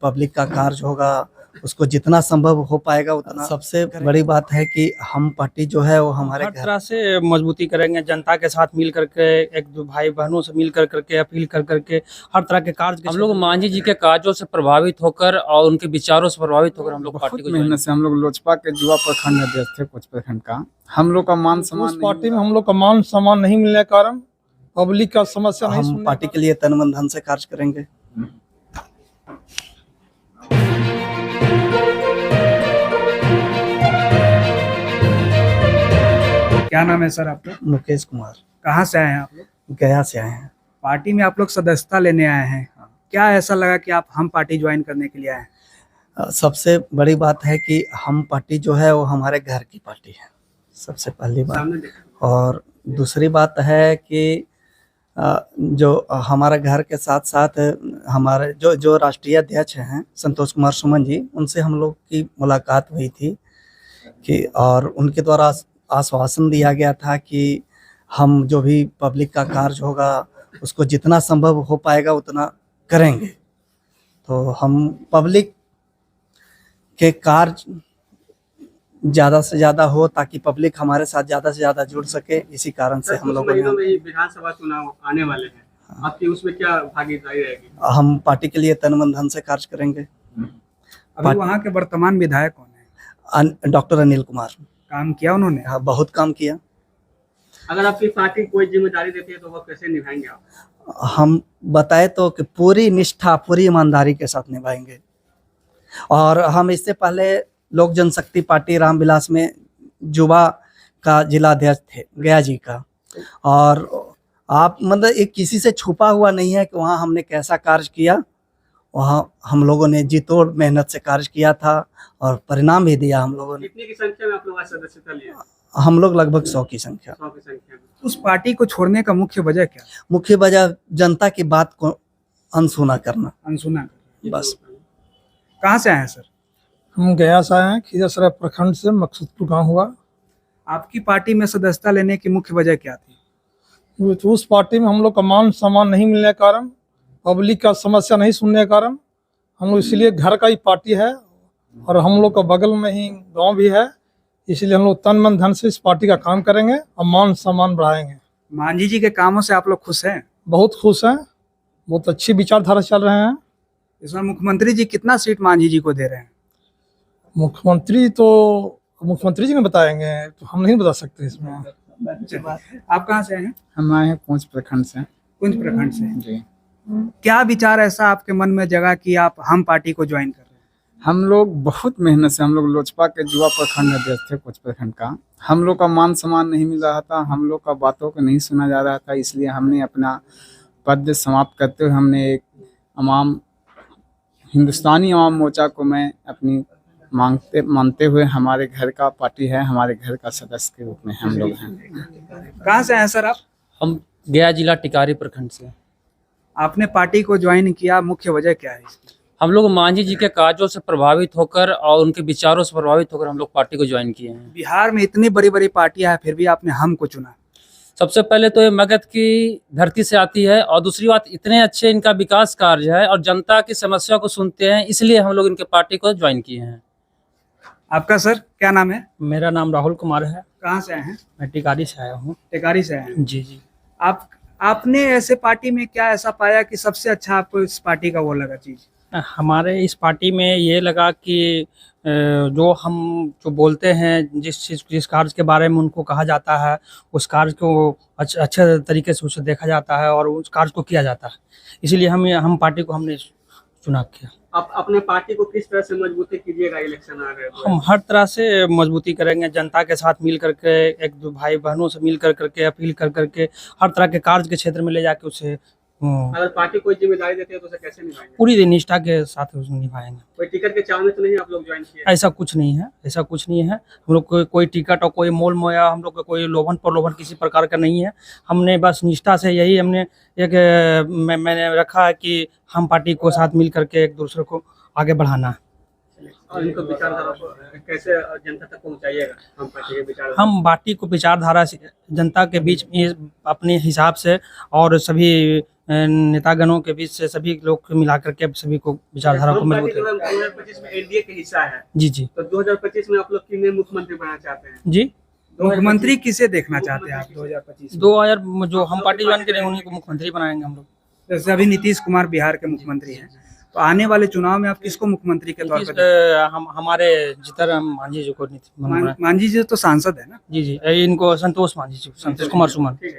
Public का कार्य होगा उसको जितना संभव हो पाएगा उतना। सबसे बड़ी बात है कि हम पार्टी जो है वो हमारे हर तरह से मजबूती करेंगे, जनता के साथ मिल करके, एक दो भाई बहनों से मिल करके, अपील कर करके हर तरह के कार्य हम लोग मांझी जी के कार्यों से प्रभावित होकर और उनके विचारों से प्रभावित होकर हम लोग पार्टी को मेहनत से हम लोग लोजपा के युवा प्रखंड अध्यक्ष थे कोच प्रखंड का। हम लोग का मान सम्मान उस पार्टी में हम लोग का मान सम्मान नहीं मिलने के कारण, पब्लिक का समस्या नहीं हम सुनने पार्टी के लिए तन मन धन से कार्य करेंगे। क्या नाम है सर आपका? मुकेश कुमार। कहाँ से आए हैं आप लोग? गया से आए हैं। पार्टी में आप लोग सदस्यता लेने आए हैं, क्या ऐसा लगा कि आप हम पार्टी ज्वाइन करने के लिए आए हैं? सबसे बड़ी बात है कि हम पार्टी जो है वो हमारे घर की पार्टी है, सबसे पहली बात। और दूसरी बात है कि जो हमारे घर के साथ साथ हमारे जो राष्ट्रीय अध्यक्ष हैं संतोष कुमार सुमन जी, उनसे हम लोग की मुलाकात हुई थी कि और उनके द्वारा आश्वासन दिया गया था कि हम जो भी पब्लिक का कार्य होगा उसको जितना संभव हो पाएगा उतना करेंगे। तो हम पब्लिक के कार्य ज़्यादा से ज़्यादा हो ताकि पब्लिक हमारे साथ ज़्यादा से ज़्यादा जुड़ सके, इसी कारण से हम लोगों ने विधानसभा चुनाव आने वाले हैं, आपकी उसमें क्या भागीदारी रहेगी? हम पार्टी के लिए तन मन धन से कार्य करेंगे। अभी वहाँ के वर्तमान विधायक कौन है? डॉक्टर अनिल कुमार। काम किया उन्होंने? हाँ, बहुत काम किया। अगर आपकी पार्टी कोई जिम्मेदारी देती है तो वह कैसे निभाएंगे आप? हम बताए तो कि पूरी निष्ठा पूरी ईमानदारी के साथ निभाएंगे। और हम इससे पहले लोक जनशक्ति पार्टी रामविलास में युवा का जिला अध्यक्ष थे गया जी का, और आप मतलब एक किसी से छुपा हुआ नहीं है कि वहाँ हमने कैसा कार्य किया। वहाँ हम लोगों ने जी तोड़ मेहनत से कार्य किया था और परिणाम भी दिया हम लोगों ने। कितने की संख्या में आप लोग आज सदस्यता लिए? हम लोग लगभग 100 की संख्या। 100 की संख्या में। उस पार्टी को छोड़ने का मुख्य वजह क्या? मुख्य वजह जनता की बात को अनसुना करना, अनसुना। बस। कहाँ से आए हैं सर? हम गया से आए हैं, खिजरसराय प्रखंड से, मकसूदपुर गाँव हुआ। आपकी पार्टी में सदस्यता लेने की मुख्य वजह क्या थी? तो उस पार्टी में हम लोग का मान सम्मान नहीं मिलने के कारण, पब्लिक का समस्या नहीं सुनने के कारण हम लोग, इसलिए घर का ही पार्टी है और हम लोग का बगल में ही गांव भी है, इसलिए हम लोग तन मन धन से इस पार्टी का काम करेंगे और मान सम्मान बढ़ाएंगे। मांझी जी के कामों से आप लोग खुश हैं? बहुत खुश हैं, बहुत अच्छी विचारधारा चल रहे हैं। इस बार मुख्यमंत्री जी कितना सीट मांझी जी को दे रहे हैं? मुख्यमंत्री तो मुख्यमंत्री जी ने बताएंगे, तो हम नहीं बता सकते इसमें। आप कहाँ से हैं? हम आए हैं कुंज प्रखंड से। कुंज प्रखंड से जी। क्या विचार ऐसा आपके मन में जगा कि आप हम पार्टी को ज्वाइन कर रहे हैं? हम लोग बहुत मेहनत से, हम लोग लोजपा के युवा प्रखंड अध्यक्ष थे कुछ प्रखंड का। हम लोग का मान सम्मान नहीं मिल रहा था, हम लोग का बातों को नहीं सुना जा रहा था, इसलिए हमने अपना पद समाप्त करते हुए हमने एक हिंदुस्तानी अवाम मोर्चा को मैं अपनी मानते हुए, हमारे घर का पार्टी है, हमारे घर का सदस्य के रूप में हम लोग हैं। कहाँ से हैं सर आप? हम गया जिला टिकारी प्रखंड से। आपने पार्टी को ज्वाइन किया, मुख्य वजह क्या है इसकी? हम लोग मांझी जी के कार्यों से प्रभावित होकर और उनके विचारों से प्रभावित होकर हम लोग पार्टी को ज्वाइन किए हैं। बिहार में इतनी बड़ी बड़ी पार्टियां हैं, फिर भी आपने हम को चुना। सबसे पहले तो ये मगध की धरती से आती है, और दूसरी बात इतने अच्छे इनका विकास कार्य है और जनता की समस्या को सुनते हैं, इसलिए हम लोग इनके पार्टी को ज्वाइन किए हैं। आपका सर क्या नाम है? मेरा नाम राहुल कुमार है। कहाँ से आए हैं? मैं टिकारी से आया हूँ। टिकारी से आए हैं। जी जी। आपने ऐसे पार्टी में क्या ऐसा पाया कि सबसे अच्छा आपको इस पार्टी का वो लगा चीज? हमारे इस पार्टी में ये लगा कि जो हम बोलते हैं, जिस कार्य के बारे में उनको कहा जाता है, उस कार्य को अच्छे तरीके से उसे देखा जाता है और उस कार्य को किया जाता है, इसलिए हम पार्टी को हमने चुनाव किया। आप अपने पार्टी को किस तरह से मजबूती कीजिएगा? इलेक्शन आ रहे हैं, हम हर तरह से मजबूती करेंगे, जनता के साथ मिल करके, एक दो भाई बहनों से मिल करके, अपील कर करके हर तरह के कार्य के क्षेत्र में ले जाके उसे अगर पार्टी कोई जिम्मेदारी देती है तो उसे कैसे निभाएंगे? पूरी निष्ठा के साथ उसमें निभाएंगे। कोई टिकट के चाव में तो नहीं आप लोग ज्वाइन किए? ऐसा कुछ नहीं है, ऐसा कुछ नहीं है। हम लोग कोई टिकट और कोई मोल मोया, हम लोग का कोई लोभन प्रलोभन किसी प्रकार का नहीं है। हमने बस निष्ठा से यही हमने मैंने रखा है कि हम पार्टी को साथ मिल करके एक दूसरे को आगे बढ़ाना है। और इनको विचारधारा कैसे जनता तक पहुंचाइएगा? हम पार्टी के विचारधारा, हम पार्टी को विचारधारा से जनता के बीच में अपने हिसाब से और सभी नेतागणों के बीच से सभी लोग को मिला करके सभी को विचारधारा को हम पार्टी मजबूत जो है। है 2025 में एनडीए के हिस्सा है, जी जी तो 2025 में आप लोग किन्हें मुख्यमंत्री बनाना चाहते हैं? जी। मुख्यमंत्री किसे देखना चाहते हैं आप 2025 में? 2000 जो हम पार्टी ज्वाइन करें उन्हीं को मुख्यमंत्री बनाएंगे हम लोग। जैसे अभी नीतीश कुमार बिहार के मुख्यमंत्री हैं, तो आने वाले चुनाव में आप किसको मुख्यमंत्री के तौर नीतीश, पर हम हमारे जीतनराम मांझी जी को मांझी जी तो सांसद है ना? जी जी, इनको संतोष मांझी जी, संतोष कुमार सुमन। ठीक है।